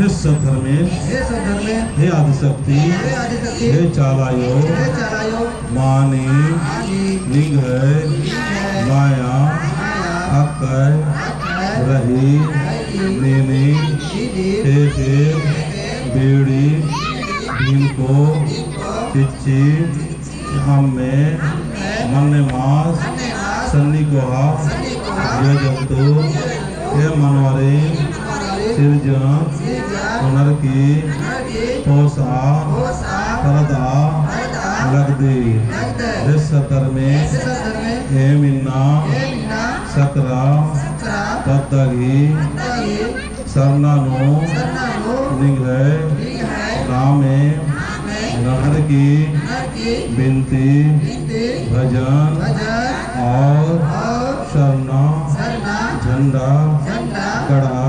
हे सद्धर्मे, हे आदिशक्ति, हे चालायो, मानी निघय माया अकय रही नेने हे बेड़ी भीम को चिच्ची हम्मे मन्ने मास सन्नी को ये जगतु ये मनवारे सिरजन हुनर की पोसा करदा लगदी हे सद्धर्मे हे मिन्ना सकरा तद्दगी सरनानो निघय रामे नहर की बिनती भजन और शरणा झंडा कड़ा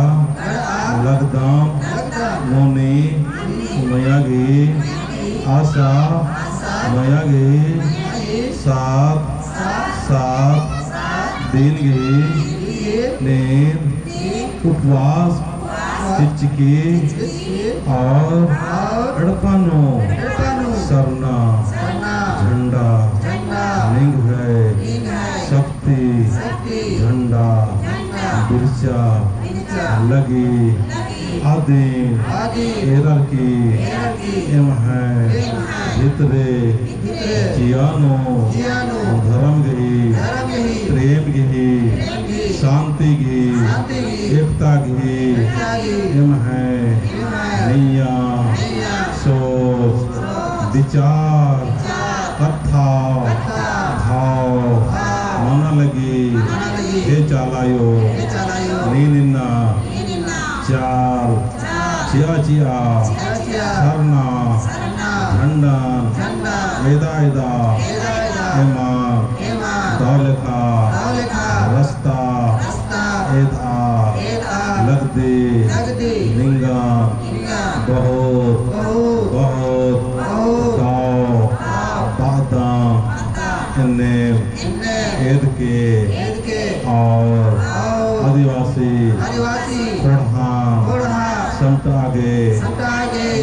लगदाम मोनी मयागी आशा मयागी सात सात दिन गी नींद उपवास चिचकी और अड़पानो सरना झंडा लिंग है शक्ति झंडा बिरचा लगी आदि एरर की एम है भितरे जियानो धर्म गही प्रेम गही शांति गही एकता गही एम है नैया सोच विचार कथा भाव मन लगी हे चालायो नीनिन्ना चाल चिया चिया सरना झंडन एदा एदा एमा दौलखा रस्ता एदा लगदे लिंगा बहुत बहुत गाँव बादाम इन्ने एद के और आदिवासी प्रधान समटागे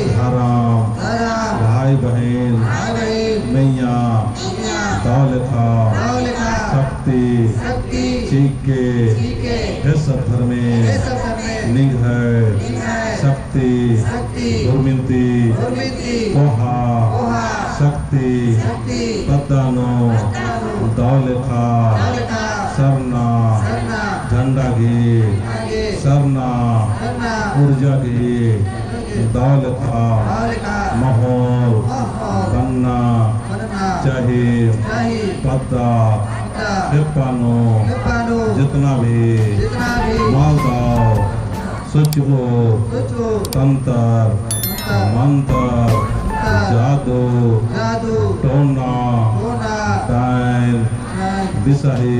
धराम भाई बहन मैया दौलखा शक्ति चीके हे सद्धर्मे निघ शक्ति दुर्मिंती कोहा शक्ति पद्दानो दौलखा सरना झंडा घी सरना ऊर्जा घी दौलखा माहौल बनना चाहिए पद्दा हेपानो जितना भी मालदाव सुचो तंत्र मंत्र जादू टोना टाइम बिसाही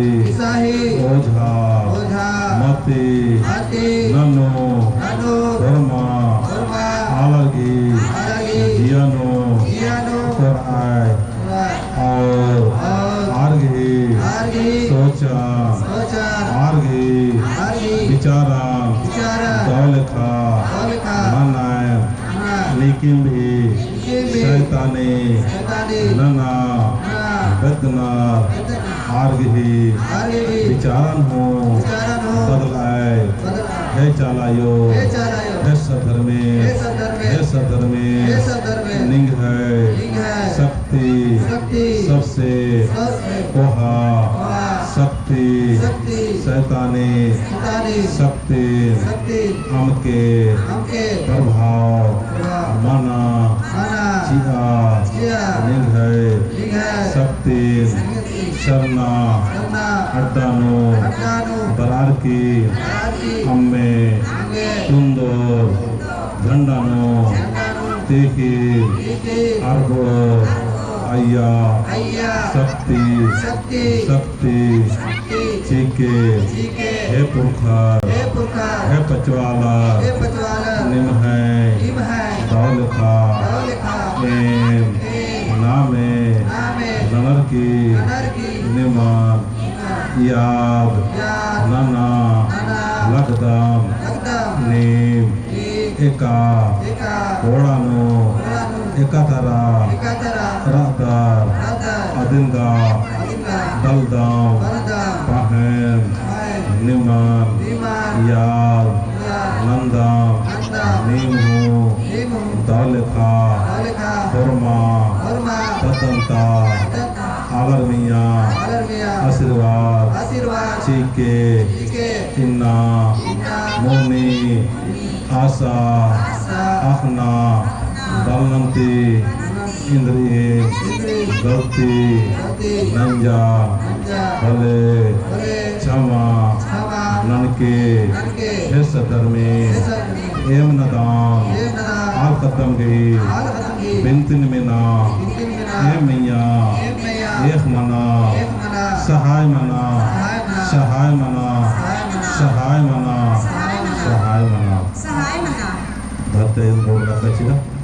ओझा मती ननो धर्मा आलगी जियानो कराय और आर्गी सोचा आर्गी विचारा दौलखा मनाय लेकिन भी शैतानी नना बेदना आर्गी विचारन हो बदलाय हे चालायो हे सद्धर्मे हे सद्धर्मे निंग है शक्ति सबसे कोहा शक्ति शैतानी शक्ति हमके प्रभाव मना चिया निंग है शक्ति शरणा अड्डानो बरार की अम्मे सुंदर झंडानो तेकी अर्गो अय्या शक्ति शक्ति चीके हे पुरखर हे पचवाला निम है दौलखा एम नामे ननर की निमान याद नना लगदाम नीम eka orano ekatara radar adinga daldam pahem niman yal nandam nimhu dalekha horma tatanta alarmiya आशीर्वाद चीके इन्ना मोनी आशा आखना दलनंती इंद्रिय गलती नंजा भले क्षमा ननके हेस धर्मी एम नदान आल कदम गई बिनतिन मिना ए मैया एक मना सहाय मना सहाय मना सहाय मना सहाय मना धरते गोड़ का